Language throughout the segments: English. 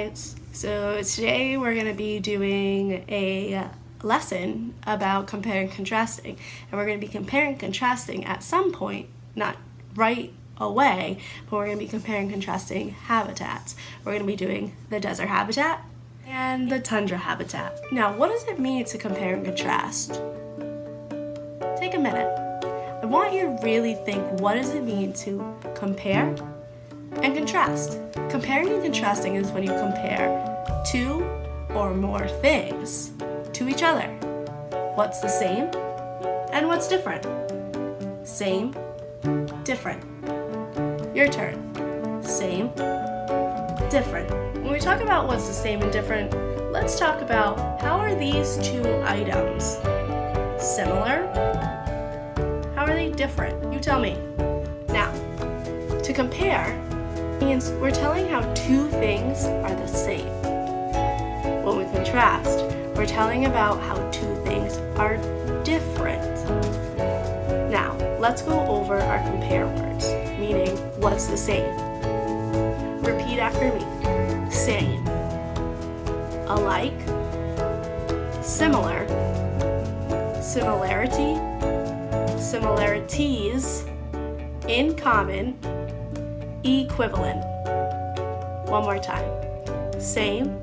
science. So today we're going to be doing a lesson about comparing and contrasting. And we're going to be comparing and contrasting at some point, not right away, but we're going to be comparing and contrasting habitats. We're going to be doing the desert habitat and the tundra habitat. Now, what does it mean to compare and contrast? Take a minute. I want you to really think, what does it mean to compare and contrast? Comparing and contrasting is when you compare two or more things to each other. What's the same and what's different? Same, different. Your turn. Same, different. When we talk about what's the same and different, let's talk about how are these two items similar? How are they different? You tell me. Now, to compare means we're telling how two things are the same. When we contrast, we're telling about how two things are different. Now, let's go over our compare words, meaning what's the same. Repeat after me. Same. Alike. Similar. Similarity. Similarities. In common. Equivalent. One more time. Same.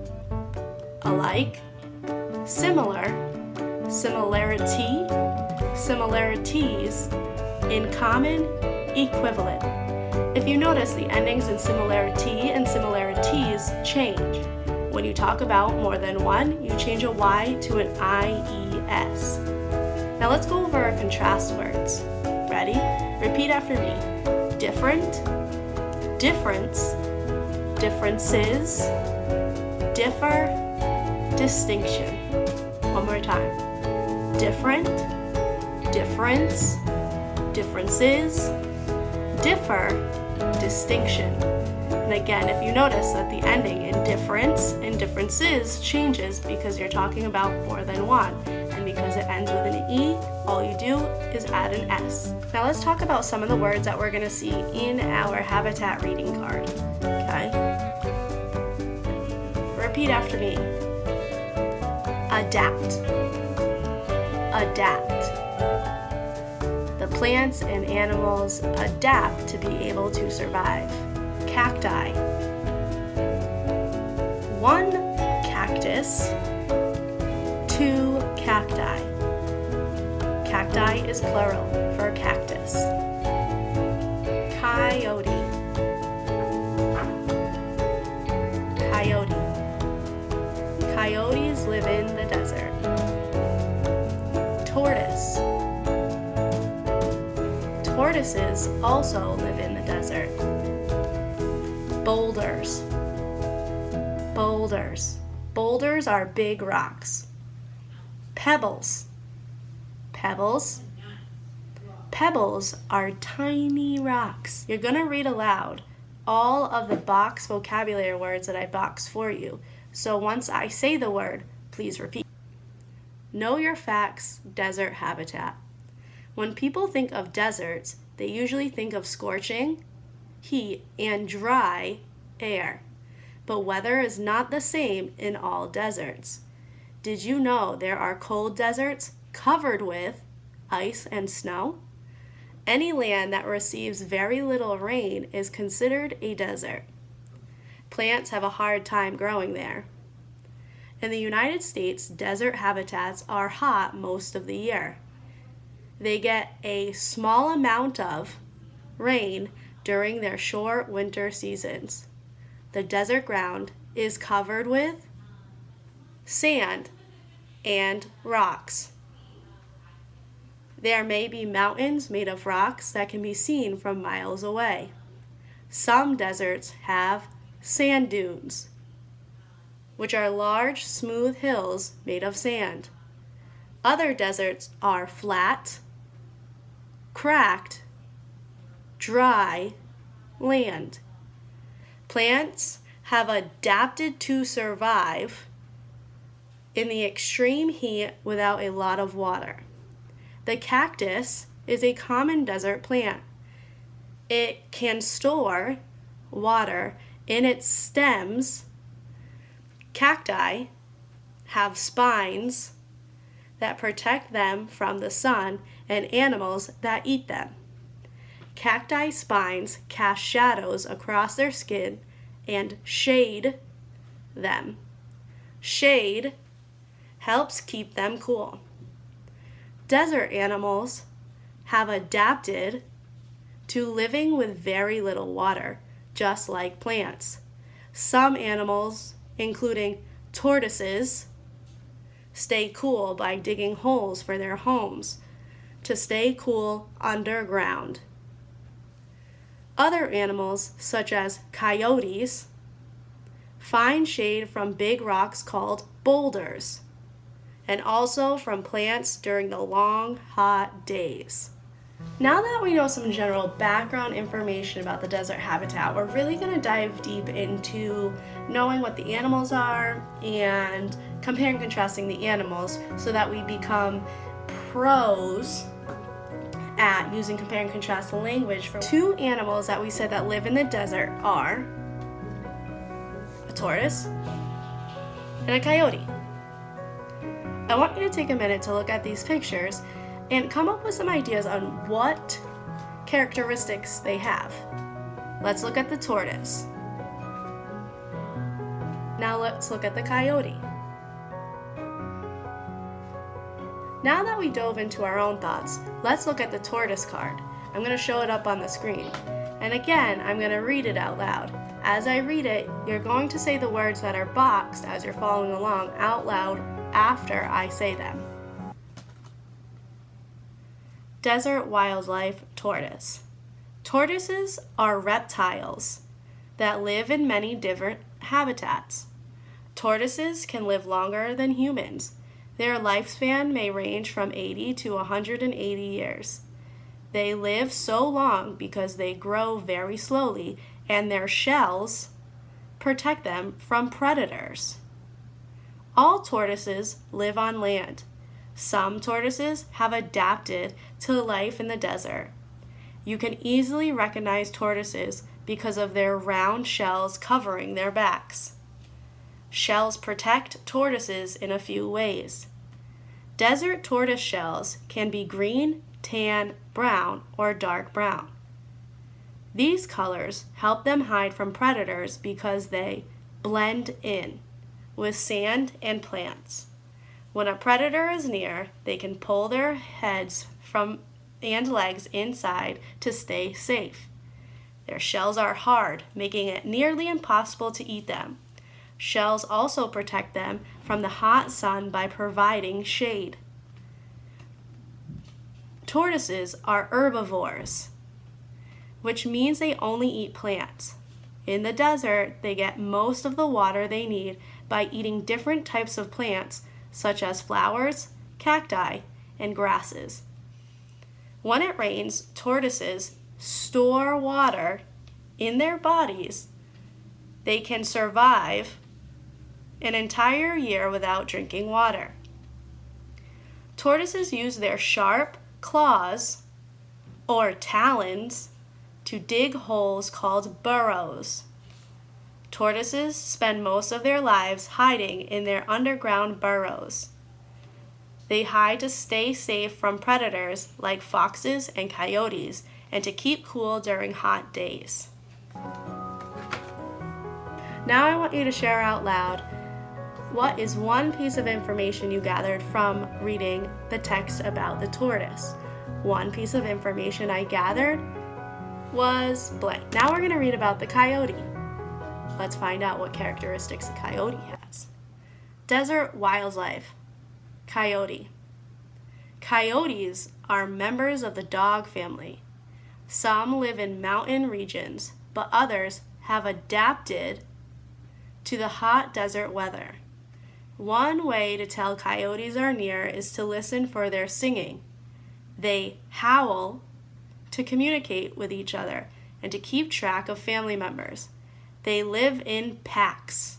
Alike. Similar. Similarity. Similarities. In common. Equivalent. If you notice, the endings in similarity and similarities change. When you talk about more than one, you change a Y to an IES. Now let's go over our contrast words. Ready? Repeat after me. Different, difference, differences, differ, distinction. One more time. Different, difference, differences, differ, distinction. And again, if you notice that the ending in difference and differences changes because you're talking about more than one. And because it ends with an E, all you do is add an S. Now let's talk about some of the words that we're going to see in our habitat reading card. Okay? Repeat after me. Adapt. Adapt. The plants and animals adapt to be able to survive. Cacti. One cactus, two cacti. Cacti is plural for cactus. Coyote. Coyote. Coyotes live in the desert. Tortoise. Tortoises also live in the desert. Boulders. Boulders. Boulders are big rocks. Pebbles. Pebbles. Pebbles are tiny rocks. You're going to read aloud all of the box vocabulary words that I boxed for you. So once I say the word, please repeat. Know your facts, desert habitat. When people think of deserts, they usually think of scorching heat and dry air. But weather is not the same in all deserts. Did you know there are cold deserts covered with ice and snow? Any land that receives very little rain is considered a desert. Plants have a hard time growing there. In the United States, desert habitats are hot most of the year. They get a small amount of rain during their short winter seasons. The desert ground is covered with sand and rocks. There may be mountains made of rocks that can be seen from miles away. Some deserts have sand dunes, which are large, smooth hills made of sand. Other deserts are flat, cracked, dry land. Plants have adapted to survive in the extreme heat without a lot of water. The cactus is a common desert plant. It can store water in its stems Cacti have spines that protect them from the sun and animals that eat them. Cacti spines cast shadows across their skin and shade them. Shade helps keep them cool. Desert animals have adapted to living with very little water, just like plants. Some animals, including tortoises, stay cool by digging holes for their homes to stay cool underground. Other animals, such as coyotes, find shade from big rocks called boulders, and also from plants during the long, hot days. Now that we know some general background information about the desert habitat, we're really going to dive deep into knowing what the animals are and comparing and contrasting the animals so that we become pros at using compare and contrast language. For two animals that we said that live in the desert are a tortoise and a coyote. I want you to take a minute to look at these pictures and come up with some ideas on what characteristics they have. Let's look at the tortoise. Now let's look at the coyote. Now that we dove into our own thoughts, let's look at the tortoise card. I'm going to show it up on the screen. And again, I'm going to read it out loud. As I read it, you're going to say the words that are boxed as you're following along out loud after I say them. Desert wildlife tortoise. Tortoises are reptiles that live in many different habitats. Tortoises can live longer than humans. Their lifespan may range from 80 to 180 years. They live so long because they grow very slowly and their shells protect them from predators. All tortoises live on land. Some tortoises have adapted to life in the desert. You can easily recognize tortoises because of their round shells covering their backs. Shells protect tortoises in a few ways. Desert tortoise shells can be green, tan, brown, or dark brown. These colors help them hide from predators because they blend in with sand and plants. When a predator is near, they can pull their heads and legs inside to stay safe. Their shells are hard, making it nearly impossible to eat them. Shells also protect them from the hot sun by providing shade. Tortoises are herbivores, which means they only eat plants. In the desert, they get most of the water they need by eating different types of plants, such as flowers, cacti, and grasses. When it rains, tortoises store water in their bodies. They can survive an entire year without drinking water. Tortoises use their sharp claws or talons to dig holes called burrows. Tortoises spend most of their lives hiding in their underground burrows. They hide to stay safe from predators like foxes and coyotes and to keep cool during hot days. Now I want you to share out loud what is one piece of information you gathered from reading the text about the tortoise. One piece of information I gathered was blank. Now we're going to read about the coyote. Let's find out what characteristics a coyote has. Desert wildlife. Coyote. Coyotes are members of the dog family. Some live in mountain regions, but others have adapted to the hot desert weather. One way to tell coyotes are near is to listen for their singing. They howl to communicate with each other and to keep track of family members. They live in packs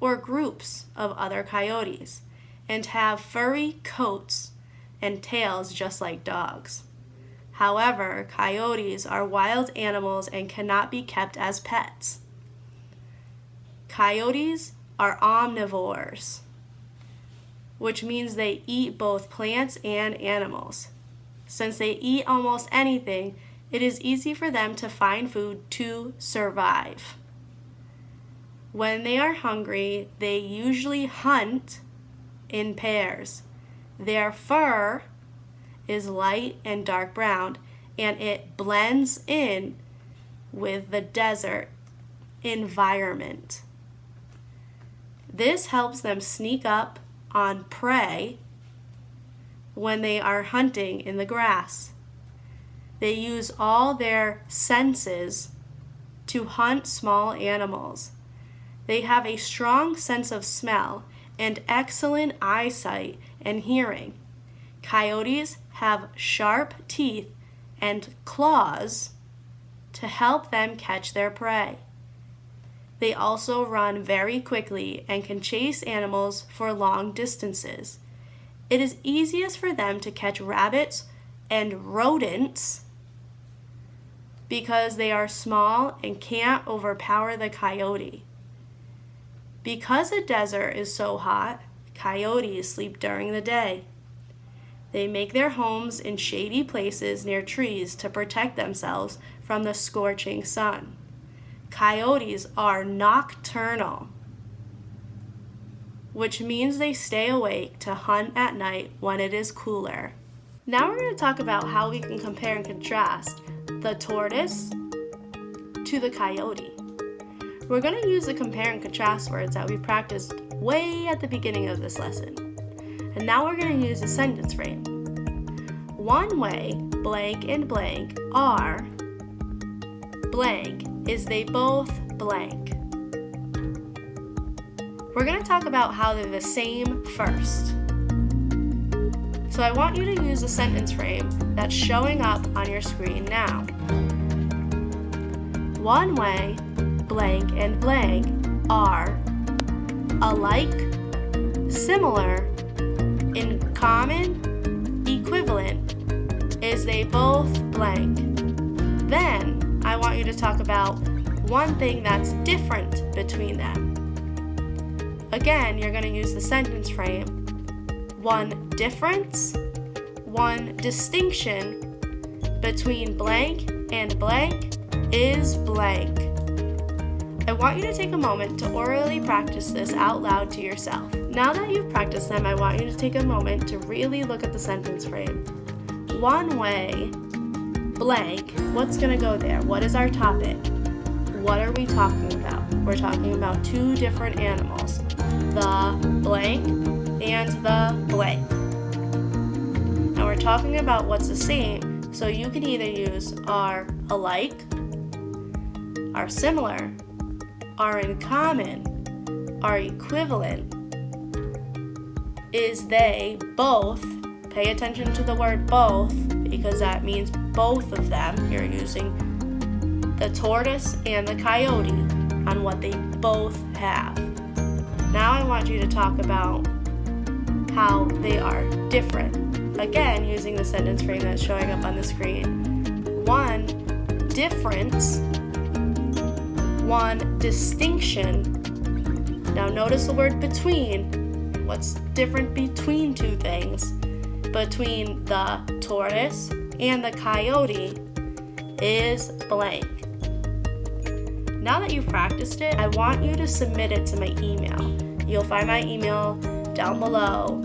or groups of other coyotes and have furry coats and tails just like dogs. However, coyotes are wild animals and cannot be kept as pets. Coyotes are omnivores, which means they eat both plants and animals. Since they eat almost anything, it is easy for them to find food to survive. When they are hungry, they usually hunt in pairs. Their fur is light and dark brown, and it blends in with the desert environment. This helps them sneak up on prey when they are hunting in the grass. They use all their senses to hunt small animals. They have a strong sense of smell and excellent eyesight and hearing. Coyotes have sharp teeth and claws to help them catch their prey. They also run very quickly and can chase animals for long distances. It is easiest for them to catch rabbits and rodents because they are small and can't overpower the coyote. Because the desert is so hot, coyotes sleep during the day. They make their homes in shady places near trees to protect themselves from the scorching sun. Coyotes are nocturnal, which means they stay awake to hunt at night when it is cooler. Now we're going to talk about how we can compare and contrast the tortoise to the coyote. We're going to use the compare and contrast words that we practiced way at the beginning of this lesson. And now we're going to use a sentence frame. One way blank and blank are blank is they both blank. We're going to talk about how they're the same first. So I want you to use a sentence frame that's showing up on your screen now. One way blank and blank are alike, similar, in common, equivalent, is they both blank. Then I want you to talk about one thing that's different between them. Again, you're going to use the sentence frame. One difference, one distinction between blank and blank is blank. I want you to take a moment to orally practice this out loud to yourself. Now that you've practiced them, I want you to take a moment to really look at the sentence frame. One way, blank, what's going to go there? What is our topic? What are we talking about? We're talking about two different animals, the blank and the blank. And we're talking about what's the same, so you can either use are alike, are similar, are in common, are equivalent, is they both. Pay attention to the word both because that means both of them. You're using the tortoise and the coyote on what they both have. Now I want you to talk about how they are different. Again, using the sentence frame that's showing up on the screen. One difference, one distinction. Now notice the word between. What's different between two things? Between the tortoise and the coyote is blank. Now that you've practiced it, I want you to submit it to my email. You'll find my email down below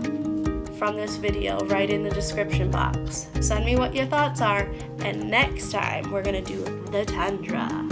from this video right in the description box. Send me what your thoughts are, and next time we're going to do the tundra.